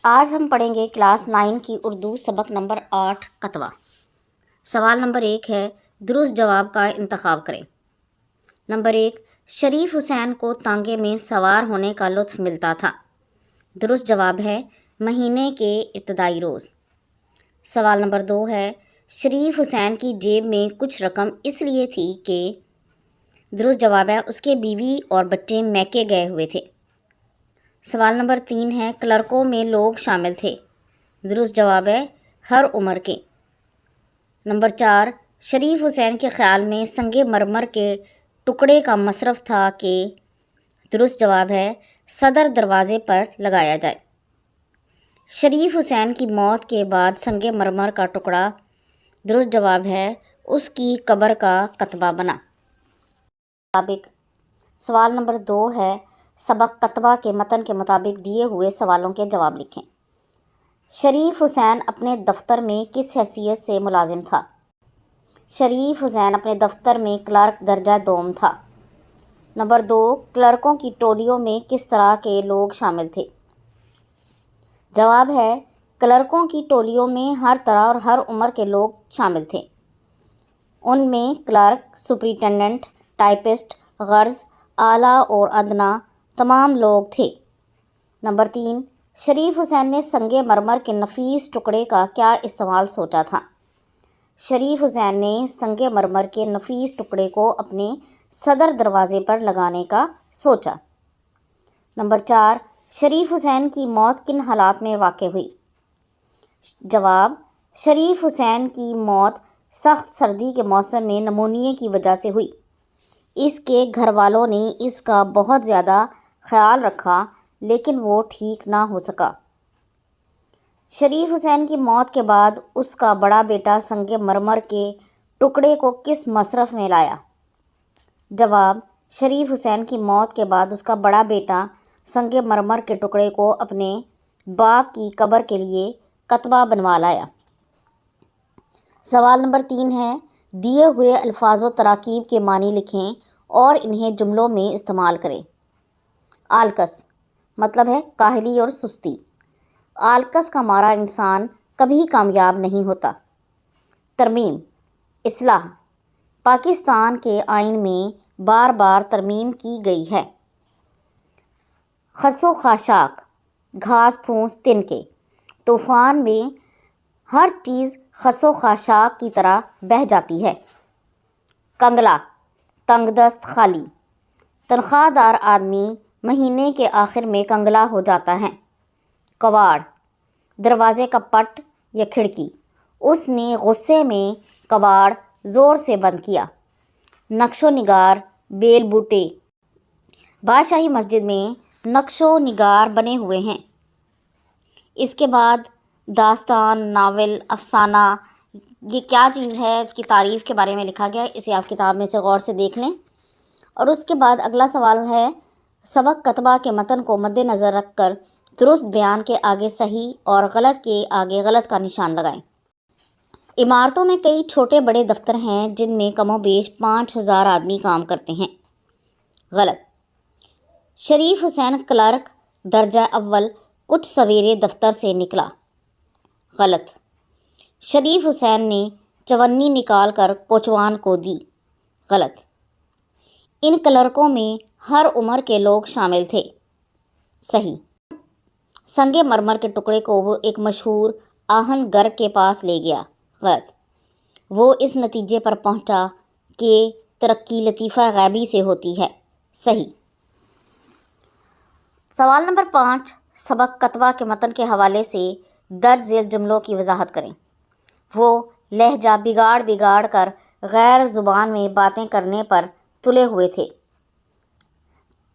آج ہم پڑھیں گے کلاس 9 کی اردو سبق نمبر 8 کتبہ۔ سوال نمبر 1 ہے درست جواب کا انتخاب کریں۔ نمبر 1، شریف حسین کو تانگے میں سوار ہونے کا لطف ملتا تھا۔ درست جواب ہے مہینے کے ابتدائی روز۔ سوال نمبر 2 ہے شریف حسین کی جیب میں کچھ رقم اس لیے تھی کہ درست جواب ہے اس کے بیوی اور بچے میکے گئے ہوئے تھے۔ سوال نمبر 3 ہے کلرکوں میں لوگ شامل تھے۔ درست جواب ہے ہر عمر کے۔ نمبر 4، شریف حسین کے خیال میں سنگ مرمر کے ٹکڑے کا مصرف تھا کہ درست جواب ہے صدر دروازے پر لگایا جائے۔ شریف حسین کی موت کے بعد سنگ مرمر کا ٹکڑا درست جواب ہے اس کی قبر کا کتبہ بنا۔ سوال نمبر 2 ہے سبق کتبہ کے متن کے مطابق دیے ہوئے سوالوں کے جواب لکھیں۔ شریف حسین اپنے دفتر میں کس حیثیت سے ملازم تھا؟ شریف حسین اپنے دفتر میں کلرک درجہ دوم تھا۔ نمبر 2، کلرکوں کی ٹولیوں میں کس طرح کے لوگ شامل تھے؟ جواب ہے کلرکوں کی ٹولیوں میں ہر طرح اور ہر عمر کے لوگ شامل تھے۔ ان میں کلرک، سپرنٹینڈنٹ، ٹائپسٹ، غرض، اعلیٰ اور ادنیٰ تمام لوگ تھے۔ نمبر 3، شریف حسین نے سنگ مرمر کے نفیس ٹکڑے کا کیا استعمال سوچا تھا؟ شریف حسین نے سنگ مرمر کے نفیس ٹکڑے کو اپنے صدر دروازے پر لگانے کا سوچا۔ نمبر 4، شریف حسین کی موت کن حالات میں واقع ہوئی؟ جواب، شریف حسین کی موت سخت سردی کے موسم میں نمونیے کی وجہ سے ہوئی۔ اس کے گھر والوں نے اس کا بہت زیادہ خیال رکھا لیکن وہ ٹھیک نہ ہو سکا۔ شریف حسین کی موت کے بعد اس کا بڑا بیٹا سنگ مرمر کے ٹکڑے کو کس مصرف میں لایا؟ جواب، شریف حسین کی موت کے بعد اس کا بڑا بیٹا سنگ مرمر کے ٹکڑے کو اپنے باپ کی قبر کے لیے کتبہ بنوا لایا۔ سوال نمبر 3 ہے دیے ہوئے الفاظ و تراکیب کے معنی لکھیں اور انہیں جملوں میں استعمال کریں۔ آلکس مطلب ہے کاہلی اور سستی۔ آلکس کا مارا انسان کبھی کامیاب نہیں ہوتا۔ ترمیم، اصلاح، پاکستان کے آئین میں بار بار ترمیم کی گئی ہے۔ خس و خاشاک، گھاس پھوس تنکے، طوفان میں ہر چیز خس و خاشاک کی طرح بہہ جاتی ہے۔ کنگلا، تنگ دست، خالی، تنخواہ دار آدمی مہینے کے آخر میں کنگلا ہو جاتا ہے۔ کواڑ، دروازے کا پٹ یا کھڑکی، اس نے غصے میں کواڑ زور سے بند کیا۔ نقش و نگار، بیل بوٹے، بادشاہی مسجد میں نقش و نگار بنے ہوئے ہیں۔ اس کے بعد داستان، ناول، افسانہ، یہ کیا چیز ہے اس کی تعریف کے بارے میں لکھا گیا ہے، اسے آپ کتاب میں سے غور سے دیکھ لیں۔ اور اس کے بعد اگلا سوال ہے سبق کتبہ کے متن کو مد نظر رکھ کر درست بیان کے آگے صحیح اور غلط کے آگے غلط کا نشان لگائیں۔ عمارتوں میں کئی چھوٹے بڑے دفتر ہیں جن میں کم و بیش 5000 آدمی کام کرتے ہیں۔ غلط۔ شریف حسین کلرک درجہ اول کچھ سویرے دفتر سے نکلا۔ غلط۔ شریف حسین نے چونی نکال کر کوچوان کو دی۔ غلط۔ ان کلرکوں میں ہر عمر کے لوگ شامل تھے۔ صحیح۔ سنگ مرمر کے ٹکڑے کو وہ ایک مشہور آہن گر کے پاس لے گیا۔ غلط۔ وہ اس نتیجے پر پہنچا کہ ترقی لطیفہ غیبی سے ہوتی ہے۔ صحیح۔ سوال نمبر 5، سبق کتبہ کے متن کے حوالے سے درج ذیل جملوں کی وضاحت کریں۔ وہ لہجہ بگاڑ کر غیر زبان میں باتیں کرنے پر تلے ہوئے تھے۔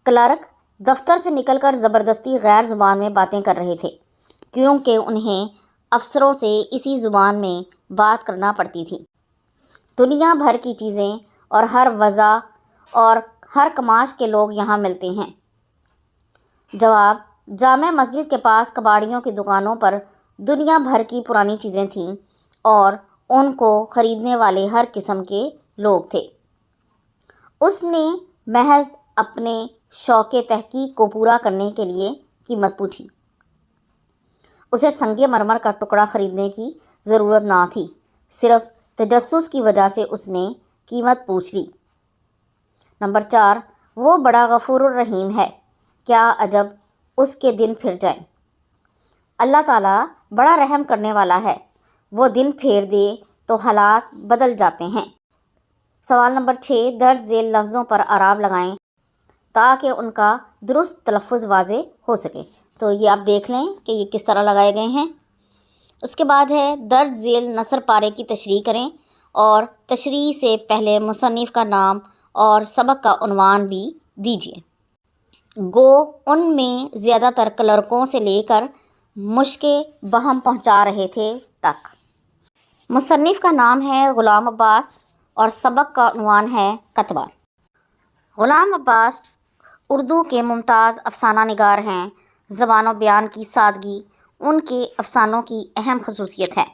کلرک دفتر سے نکل کر زبردستی غیر زبان میں باتیں کر رہے تھے کیونکہ انہیں افسروں سے اسی زبان میں بات کرنا پڑتی تھی۔ دنیا بھر کی چیزیں اور ہر وضع اور ہر کماش کے لوگ یہاں ملتے ہیں۔ جواب، جامع مسجد کے پاس کباڑیوں کی دکانوں پر دنیا بھر کی پرانی چیزیں تھیں اور ان کو خریدنے والے ہر قسم کے لوگ تھے۔ اس نے محض اپنے شوق تحقیق کو پورا کرنے کے لیے قیمت پوچھی۔ اسے سنگ مرمر کا ٹکڑا خریدنے کی ضرورت نہ تھی، صرف تجسس کی وجہ سے اس نے قیمت پوچھ لی۔ نمبر 4، وہ بڑا غفور الرحیم ہے، کیا عجب اس کے دن پھر جائیں۔ اللہ تعالیٰ بڑا رحم کرنے والا ہے، وہ دن پھیر دے تو حالات بدل جاتے ہیں۔ سوال نمبر 6، درج ذیل لفظوں پر اعراب لگائیں تاکہ ان کا درست تلفظ واضح ہو سکے۔ تو یہ آپ دیکھ لیں کہ یہ کس طرح لگائے گئے ہیں۔ اس کے بعد ہے درج ذیل نثر پارے کی تشریح کریں اور تشریح سے پہلے مصنف کا نام اور سبق کا عنوان بھی دیجیے۔ گو ان میں زیادہ تر کلرکوں سے لے کر مشقیں بہم پہنچا رہے تھے تک۔ مصنف کا نام ہے غلام عباس اور سبق کا عنوان ہے کتبہ۔ غلام عباس اردو کے ممتاز افسانہ نگار ہیں۔ زبان و بیان کی سادگی ان کے افسانوں کی اہم خصوصیت ہے۔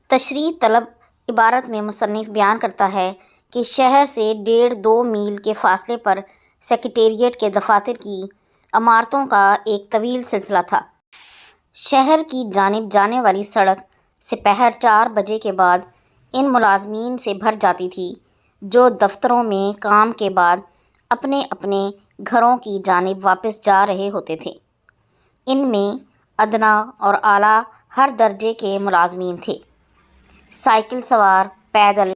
تشریح طلب عبارت میں مصنف بیان کرتا ہے کہ شہر سے 1.5-2 میل کے فاصلے پر سیکریٹریٹ کے دفاتر کی عمارتوں کا ایک طویل سلسلہ تھا۔ شہر کی جانب جانے والی سڑک سپہر 4 بجے کے بعد ان ملازمین سے بھر جاتی تھی جو دفتروں میں کام کے بعد اپنے اپنے گھروں کی جانب واپس جا رہے ہوتے تھے۔ ان میں ادنیٰ اور اعلیٰ ہر درجے کے ملازمین تھے۔ سائیکل سوار، پیدل،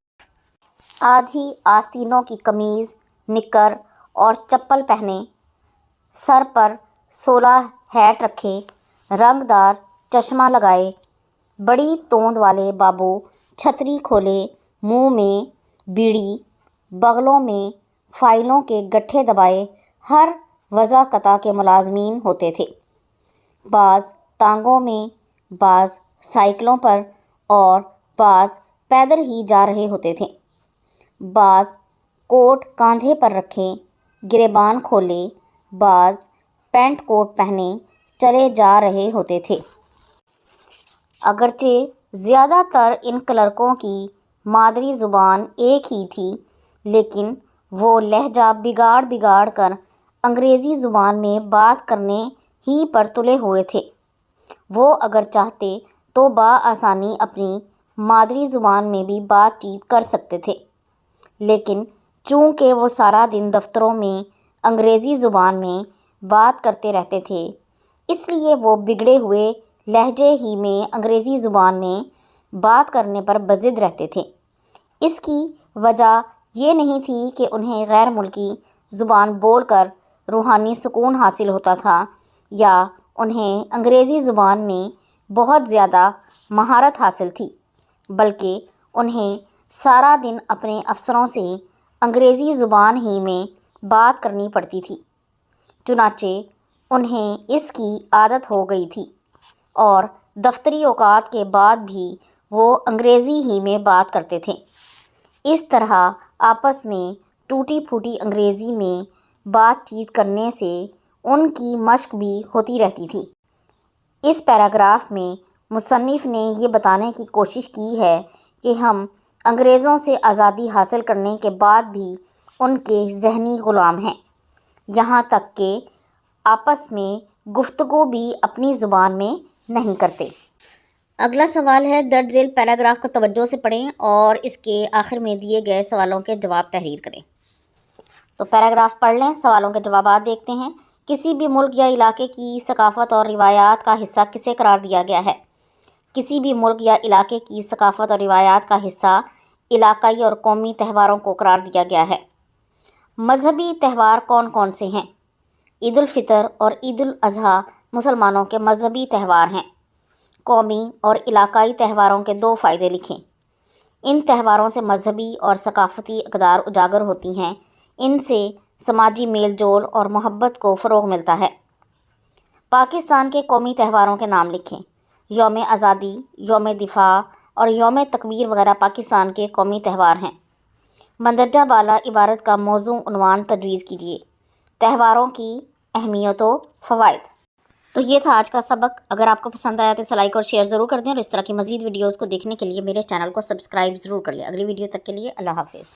آدھی آستینوں کی قمیض، نکر اور چپل پہنے، سر پر 16 ہیٹ رکھے، رنگ دار چشمہ لگائے، بڑی توند والے بابو چھتری کھولے، منہ میں بیڑی، بغلوں میں فائلوں کے گٹھے دبائے ہر وضع کے ملازمین ہوتے تھے۔ بعض ٹانگوں میں، بعض سائیکلوں پر اور بعض پیدل ہی جا رہے ہوتے تھے۔ بعض کوٹ کاندھے پر رکھے گریبان کھولے، بعض پینٹ کوٹ پہنے چلے جا رہے ہوتے تھے۔ اگرچہ زیادہ تر ان کلرکوں کی مادری زبان ایک ہی تھی، لیکن وہ لہجہ بگاڑ کر انگریزی زبان میں بات کرنے ہی پر تلے ہوئے تھے۔ وہ اگر چاہتے تو بآسانی اپنی مادری زبان میں بھی بات چیت کر سکتے تھے، لیکن چونکہ وہ سارا دن دفتروں میں انگریزی زبان میں بات کرتے رہتے تھے، اس لیے وہ بگڑے ہوئے لہجے ہی میں انگریزی زبان میں بات کرنے پر بضد رہتے تھے۔ اس کی وجہ یہ نہیں تھی کہ انہیں غیر ملکی زبان بول کر روحانی سکون حاصل ہوتا تھا یا انہیں انگریزی زبان میں بہت زیادہ مہارت حاصل تھی، بلکہ انہیں سارا دن اپنے افسروں سے انگریزی زبان ہی میں بات کرنی پڑتی تھی، چنانچہ انہیں اس کی عادت ہو گئی تھی اور دفتری اوقات کے بعد بھی وہ انگریزی ہی میں بات کرتے تھے۔ اس طرح آپس میں ٹوٹی پھوٹی انگریزی میں بات چیت کرنے سے ان کی مشق بھی ہوتی رہتی تھی۔ اس پیراگراف میں مصنف نے یہ بتانے کی کوشش کی ہے کہ ہم انگریزوں سے آزادی حاصل کرنے کے بعد بھی ان کے ذہنی غلام ہیں، یہاں تک کہ آپس میں گفتگو بھی اپنی زبان میں نہیں کرتے۔ اگلا سوال ہے، درج ذیل پیراگراف کو توجہ سے پڑھیں اور اس کے آخر میں دیے گئے سوالوں کے جواب تحریر کریں۔ تو پیراگراف پڑھ لیں، سوالوں کے جوابات دیکھتے ہیں۔ کسی بھی ملک یا علاقے کی ثقافت اور روایات کا حصہ کسے قرار دیا گیا ہے؟ کسی بھی ملک یا علاقے کی ثقافت اور روایات کا حصہ علاقائی اور قومی تہواروں کو قرار دیا گیا ہے۔ مذہبی تہوار کون کون سے ہیں؟ عید الفطر اور عید الاضحیٰ مسلمانوں کے مذہبی تہوار ہیں۔ قومی اور علاقائی تہواروں کے 2 فائدے لکھیں۔ ان تہواروں سے مذہبی اور ثقافتی اقدار اجاگر ہوتی ہیں، ان سے سماجی میل جول اور محبت کو فروغ ملتا ہے۔ پاکستان کے قومی تہواروں کے نام لکھیں۔ یوم آزادی، یوم دفاع اور یوم تکبیر وغیرہ پاکستان کے قومی تہوار ہیں۔ مندرجہ بالا عبارت کا موضوع عنوان تجویز کیجیے۔ تہواروں کی اہمیت و فوائد۔ تو یہ تھا آج کا سبق۔ اگر آپ کو پسند آیا تو اسے لائک اور شیئر ضرور کر دیں، اور اس طرح کی مزید ویڈیوز کو دیکھنے کے لیے میرے چینل کو سبسکرائب ضرور کر لیں۔ اگلی ویڈیو تک کے لیے اللہ حافظ۔